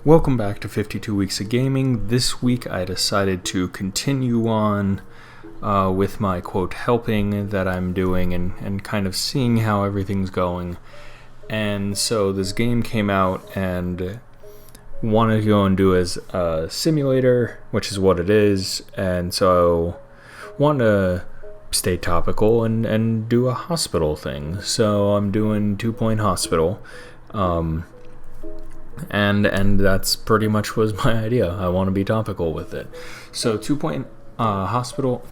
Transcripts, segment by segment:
Welcome back to 52 Weeks of Gaming. This week I decided to continue on with my quote helping that I'm doing and kind of seeing how everything's going. And so this game came out and wanted to go and do as a simulator, which is what it is, and so wanted to stay topical and do a hospital thing. So I'm doing 2 Point Hospital. And that's pretty much was my idea. I want to be topical with it. So 2 Point Hospital,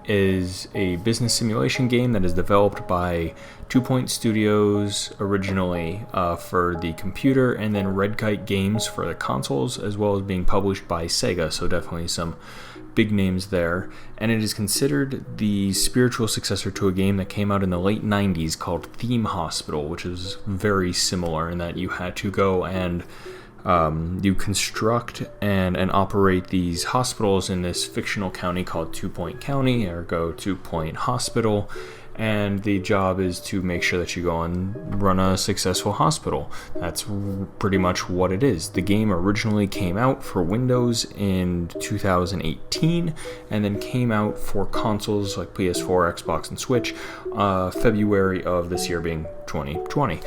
is a business simulation game that is developed by 2 Point Studios originally for the computer, and then Red Kite Games for the consoles, as well as being published by Sega. So definitely some big names there, and it is considered the spiritual successor to a game that came out in the late 90s called Theme Hospital, which is very similar in that you had to go and you construct and operate these hospitals in this fictional county called 2 Point County, ergo 2 Point Hospital, and the job is to make sure that you go and run a successful hospital. That's pretty much what it is. The game originally came out for Windows in 2018, and then came out for consoles like PS4, Xbox, and Switch, February of this year being 2020.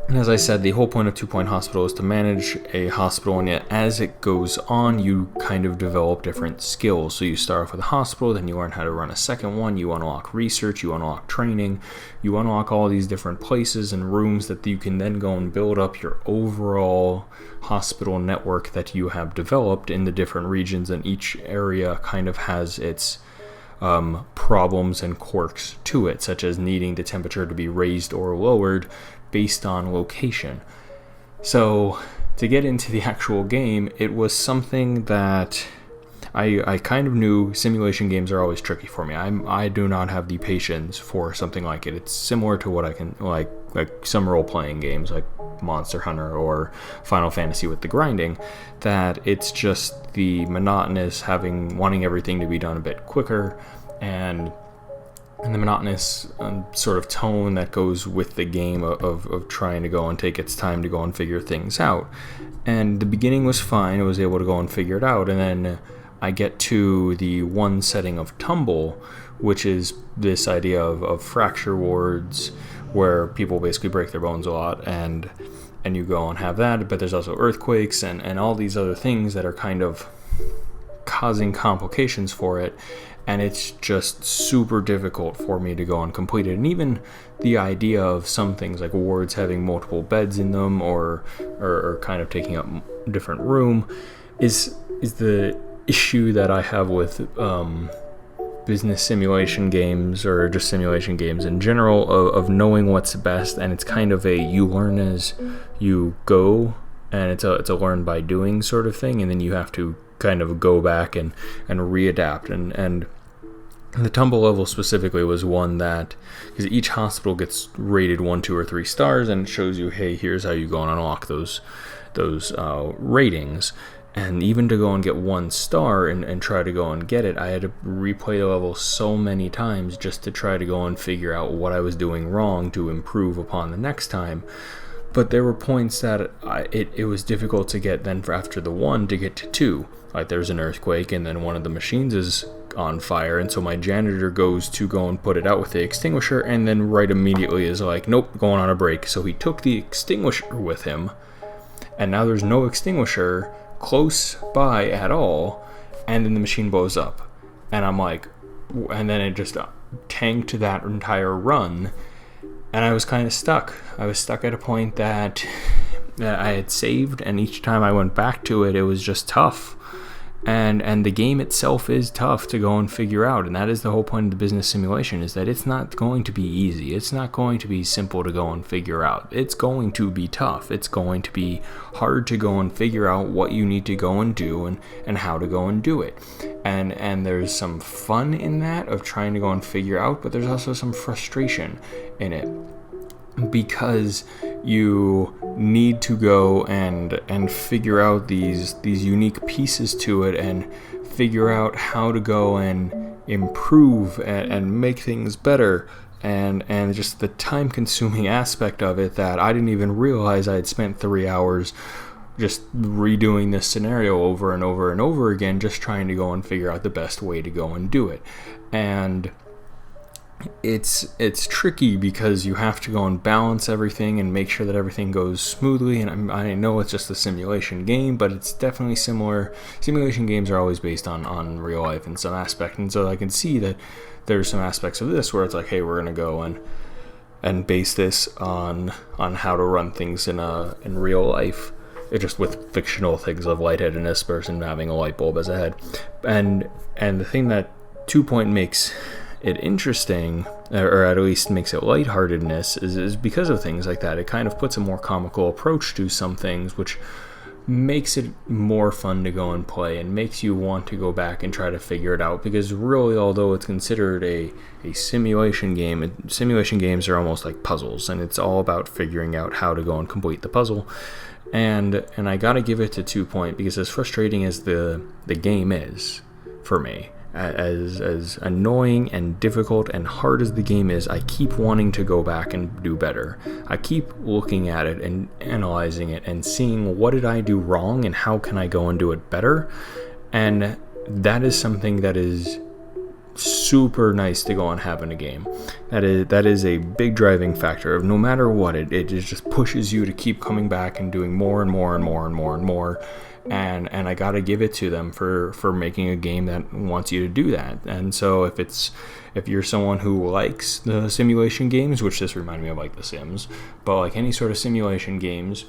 And as I said, the whole point of 2 Point Hospital is to manage a hospital, and yet as it goes on, you kind of develop different skills. So you start off with a hospital, then you learn how to run a second one, you unlock research, you unlock training, you unlock all these different places and rooms that you can then go and build up your overall hospital network that you have developed in the different regions, and each area kind of has its problems and quirks to it, such as needing the temperature to be raised or lowered based on location. So to get into the actual game, it was something that I kind of knew simulation games are always tricky for me. I do not have the patience for something like it. It's similar to what I can like some role-playing games like Monster Hunter or Final Fantasy with the grinding, that it's just the monotonous wanting everything to be done a bit quicker, and the monotonous sort of tone that goes with the game of trying to go and take its time to go and figure things out. And the beginning was fine. I was able to go and figure it out, and then I get to the one setting of tumble, which is this idea of fracture wards where people basically break their bones a lot, and you go and have that, but there's also earthquakes and all these other things that are kind of causing complications for it, and it's just super difficult for me to go and complete it. And even the idea of some things like wards having multiple beds in them or kind of taking up different room is the issue that I have with business simulation games, or just simulation games in general, of knowing what's best. And it's kind of you learn as you go, and it's a learn by doing sort of thing, and then you have to kind of go back and readapt. And the tumble level specifically was one that, because each hospital gets rated 1, 2, or 3 stars, and it shows you, hey, here's how you go and unlock those ratings. And even to go and get 1 star and try to go and get it, I had to replay the level so many times just to try to go and figure out what I was doing wrong to improve upon the next time. But there were points that it was difficult to get then after the 1 to get to 2. Like there's an earthquake, and then one of the machines is on fire, and so my janitor goes to go and put it out with the extinguisher, and then right immediately is like, nope, going on a break. So he took the extinguisher with him, and now there's no extinguisher close by at all, and then the machine blows up. And I'm like, and then it just tanked that entire run, and I was kind of stuck. I was stuck at a point that I had saved, and each time I went back to it, it was just tough. And the game itself is tough to go and figure out, and that is the whole point of the business simulation, is that it's not going to be easy. It's not going to be simple to go and figure out. It's going to be tough. It's going to be hard to go and figure out what you need to go and do and how to go and do it. And there's some fun in that of trying to go and figure out, but there's also some frustration in it, because you need to go and figure out these unique pieces to it, and figure out how to go and improve and make things better and just the time consuming aspect of it, that I didn't even realize I had spent 3 hours just redoing this scenario over and over and over again, just trying to go and figure out the best way to go and do it. And it's tricky because you have to go and balance everything and make sure that everything goes smoothly. And I know it's just a simulation game, but it's definitely similar. Simulation games are always based on real life in some aspect, and so I can see that there's some aspects of this where it's like, hey, we're gonna go and base this on how to run things in real life. It's just with fictional things of lightheadedness, person having a light bulb as a head, and the thing that 2 Point makes it interesting, or at least makes it lightheartedness, is because of things like that. It kind of puts a more comical approach to some things, which makes it more fun to go and play and makes you want to go back and try to figure it out. Because really, although it's considered a simulation game, simulation games are almost like puzzles, and it's all about figuring out how to go and complete the puzzle. And I gotta give it to 2 Point, because as frustrating as the game is for me, as annoying and difficult and hard as the game is, I keep wanting to go back and do better. I keep looking at it and analyzing it and seeing what did I do wrong and how can I go and do it better. And that is something that is super nice to go and have in a game. That is a big driving factor of no matter what, it just pushes you to keep coming back and doing more and more and more and more and more. And I gotta give it to them for making a game that wants you to do that. And so if you're someone who likes the simulation games, which this reminded me of like The Sims, but like any sort of simulation games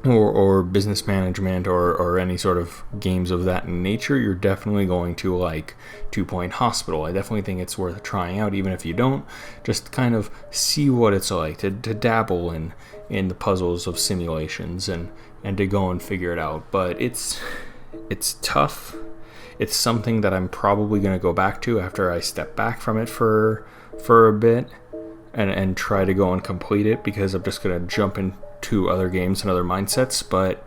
or business management or any sort of games of that nature, you're definitely going to like 2 Point Hospital. I definitely think it's worth trying out, even if you don't, just kind of see what it's like to dabble in the puzzles of simulations and to go and figure it out. But it's tough. It's something that I'm probably going to go back to after I step back from it for a bit and try to go and complete it, because I'm just going to jump into other games and other mindsets. But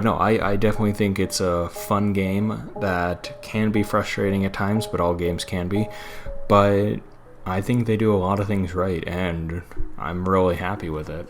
no, I definitely think it's a fun game that can be frustrating at times, but all games can be. But I think they do a lot of things right, and I'm really happy with it.